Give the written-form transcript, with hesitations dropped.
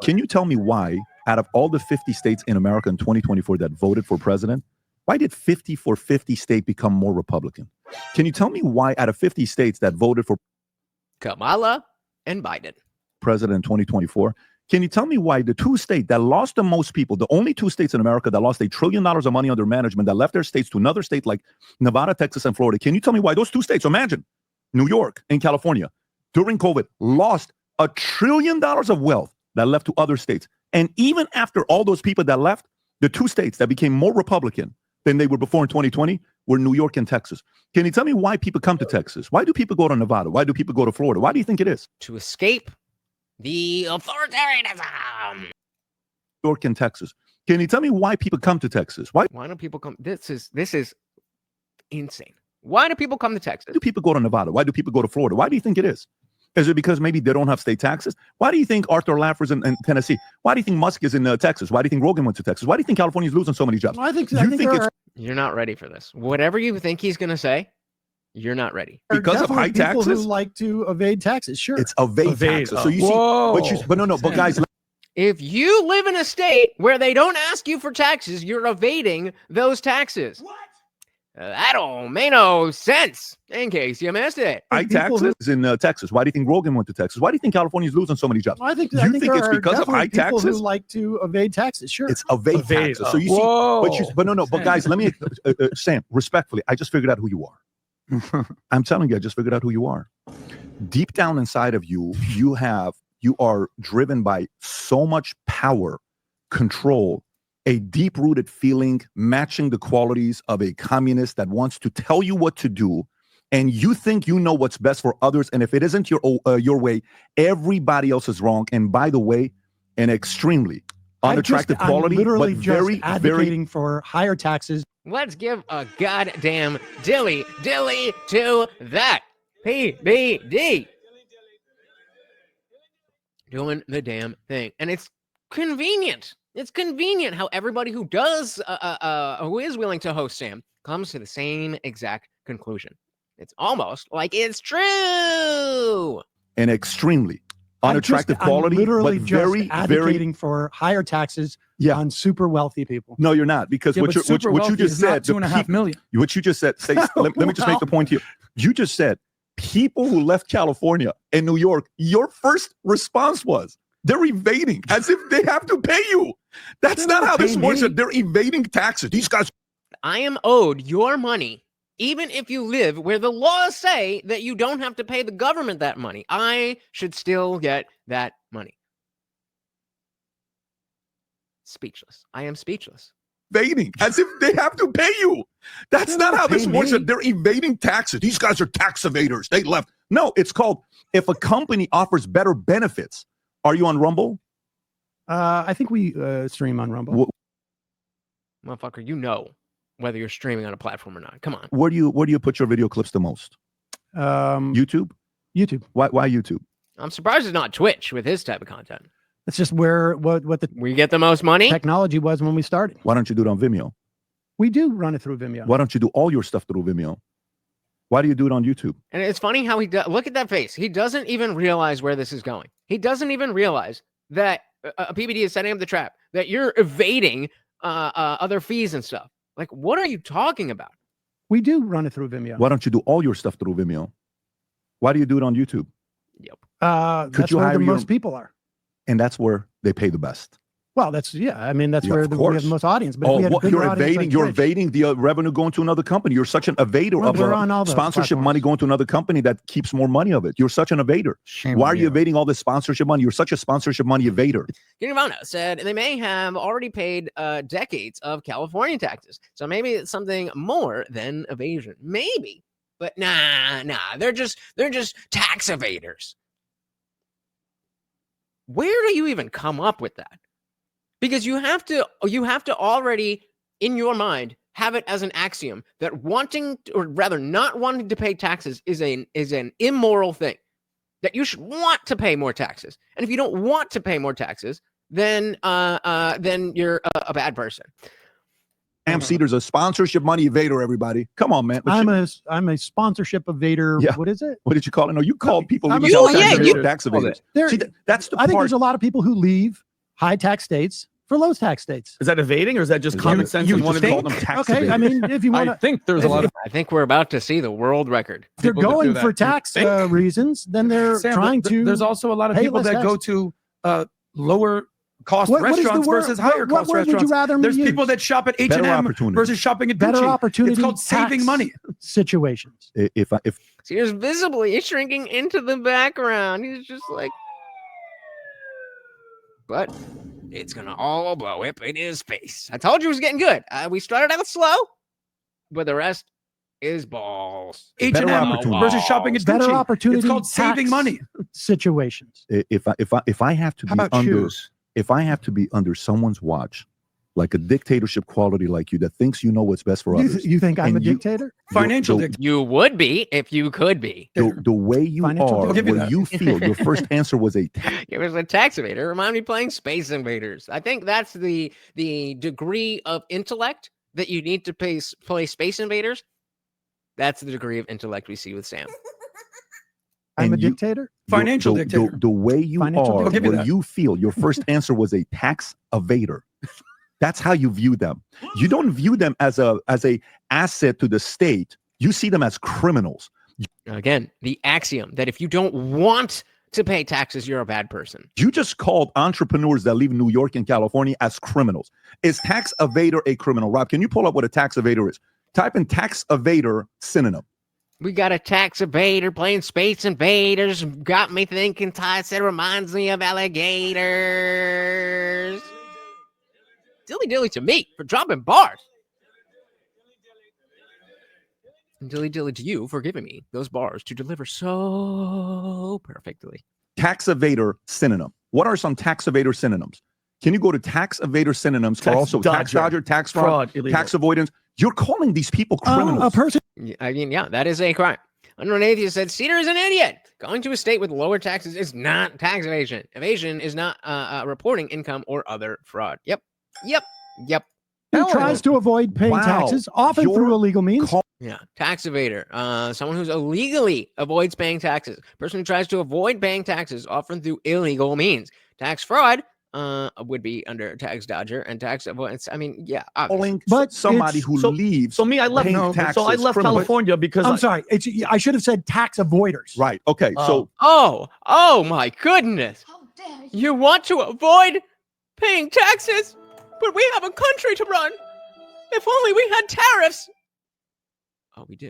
Can you tell me why, out of all the 50 states in America in 2024 that voted for president, why did 50 for 50 state become more Republican? Can you tell me why, out of 50 states that voted for Kamala and Biden president in 2024, can you tell me why the two states that lost the most people, the only two states in America that lost $1 trillion of money under management, that left their states to another state like Nevada, Texas, and Florida, can you tell me why those two states, imagine New York and California, during COVID, lost $1 trillion of wealth that left to other states? And even after all those people that left, the two states that became more Republican than they were before in 2020 were New York and Texas. Can you tell me why people come to Texas? Why do people go to Nevada? Why do people go to Florida? Why do you think it is? to escape the authoritarianism. New York and Texas. Can you tell me why people come to Texas? Why Why do people come? This is insane. Why do people come to Texas? do people go to Nevada? Why do people go to Florida? Why do you think it is? Is it because maybe they don't have state taxes? Why do you think Arthur Laffer's in Tennessee? Why do you think Musk is in Texas? Why do you think Rogan went to Texas? Why do you think California's losing so many jobs? Well, I think You're not ready for this. Whatever you think he's going to say, you're not ready. Because of high people taxes? who like to evade taxes. Sure. It's evade taxes. So you see, but guys, If you live in a state where they don't ask you for taxes, you're evading those taxes. What? That don't make no sense, in case you missed it. high taxes in Texas. Why do you think Rogan went to Texas? Why do you think California's losing so many jobs? Well, I think it's there because are of high people taxes? who like to evade taxes. Sure. It's evade taxes. So you see, but guys, let me, Sam, respectfully, I just figured out who you are. I'm telling you, I just figured out who you are. Deep down inside of you, you are driven by so much power, control, a deep-rooted feeling matching the qualities of a communist that wants to tell you what to do, and you think you know what's best for others, and if it isn't your way, everybody else is wrong. And by the way, an extremely unattractive quality, I'm literally but just very, advocating for higher taxes. Let's give a goddamn dilly to that. PBD. Doing the damn thing. And it's convenient. It's convenient how everybody who does, who is willing to host Sam comes to the same exact conclusion. It's almost like it's true. an extremely unattractive quality, I'm literally but just very, advocating for higher taxes on super wealthy people. No, you're not, because what you just said, $2.5 million. What you just said, let me just make the point here. You just said people who left California and New York, your first response was they're evading as if they have to pay you. That's not how this works. They're evading taxes. These guys. I am owed your money, even if you live where the laws say that you don't have to pay the government that money. I should still get that money. Speechless. I am speechless. Evading as if they have to pay you. That's not how this works. They're evading taxes. These guys are tax evaders. They left. No, it's called if a company offers better benefits. Are you on Rumble? I think we stream on Rumble. Motherfucker, you know whether you're streaming on a platform or not. Come on. Where do you put your video clips the most? YouTube? YouTube. Why YouTube? I'm surprised it's not Twitch with his type of content. That's just where we get the most money. Technology was when we started. Why don't you do it on Vimeo? We do run it through Vimeo. Why don't you do all your stuff through Vimeo? Why do you do it on YouTube? And it's funny how he does. Look at that face. He doesn't even realize where this is going. He doesn't even realize that a PBD is setting up the trap, that you're evading other fees and stuff. Like, what are you talking about? We do run it through Vimeo. Why don't you do all your stuff through Vimeo? Why do you do it on YouTube? Yep. That's where the most people are. And that's where they pay the best. Well, that's I mean, that's where we have the most audience. But you're evading the revenue going to another company. You're such an evader of sponsorship money going to another company that keeps more money of it. You're such an evader. Why are you evading all this sponsorship money? You're such a sponsorship money evader. Nirvana said they may have already paid decades of California taxes. So maybe it's something more than evasion. Maybe. But nah. They're just tax evaders. Where do you even come up with that? Because you have to already in your mind have it as an axiom that wanting to, or rather not wanting to pay taxes is an immoral thing. That you should want to pay more taxes. And if you don't want to pay more taxes, then you're a bad person. Sam Cedar's a sponsorship money evader, everybody. Come on, man. I'm a sponsorship evader. Yeah. What is it? What did you call it? No, you called people tax evaders. See, that's the part. I think there's a lot of people who leave high tax states for low tax states. Is that evading or is that just common sense? You and one just of called the- them tax Okay, I mean, if you want I to, think there's a lot of I think we're about to see the world record. if they're people that do going that. for You tax think? reasons, then they're Sam, trying but to. There's also a lot of pay people less that go tax. to lower cost What is the restaurants word- versus higher what cost word would you restaurants. rather me There's use? people that shop at Better H&M opportunity. versus shopping at better Gucci. opportunity. It's called saving tax money. situations. If See, there's visibly shrinking into the background. He's just like, but it's gonna all blow up in his face. I told you it was getting good. We started out slow, but the rest is balls. Better H&M opportunity. versus shopping at Better Gucci. opportunity. It's called saving tax money. situations. if I have to How be about under shoes? if I have to be under someone's watch, like a dictatorship quality like you that thinks you know what's best for others, You think I'm a And you- dictator? Financial the, dictator. You would be if you could be. the way you Financial are, I'll give you where that. you feel. Your first answer was a It was a tax evader. Remind me playing Space Invaders. I think that's the degree of intellect that you need to play Space Invaders. That's the degree of intellect we see with Sam. I'm a and you- dictator. Financial dictator. The way you Financial are, I'll give you where that. you feel. Your first answer was a tax evader. That's how you view them. You don't view them as a asset to the state. You see them as criminals. Again, the axiom that if you don't want to pay taxes, you're a bad person. You just called entrepreneurs that live in New York and California as criminals. Is tax evader a criminal? Rob, can you pull up what a tax evader is? Type in tax evader synonym. We got a tax evader playing Space Invaders. Got me thinking, Ty said, reminds me of alligators. Dilly dilly to me for dropping bars. And dilly dilly to you for giving me those bars to deliver so perfectly. Tax evader synonym. What are some tax evader synonyms? Can you go to tax evader synonyms for Tax also tax dodger, dodger, tax fraud, illegal. tax avoidance? You're calling these people criminals. A person. I mean, yeah, that is a crime. Unknown Atheist said, Seder is an idiot. Going to a state with lower taxes is not tax evasion. Evasion is not reporting income or other fraud. Yep. Who tries to avoid paying Wow. taxes, often You're through illegal means. Yeah, tax evader. Someone who's illegally avoids paying taxes. Person who tries to avoid paying taxes, often through illegal means. Tax fraud would be under tax dodger and tax avoidance. I mean, yeah, obviously. Calling But somebody it's- who leaves. So me, I left. paying So I taxes, left criminal. California because I'm sorry. I should have said tax avoiders. Right. Okay. So Oh my goodness. How dare you? You want to avoid paying taxes, but we have a country to run. If only we had tariffs. Oh, we do.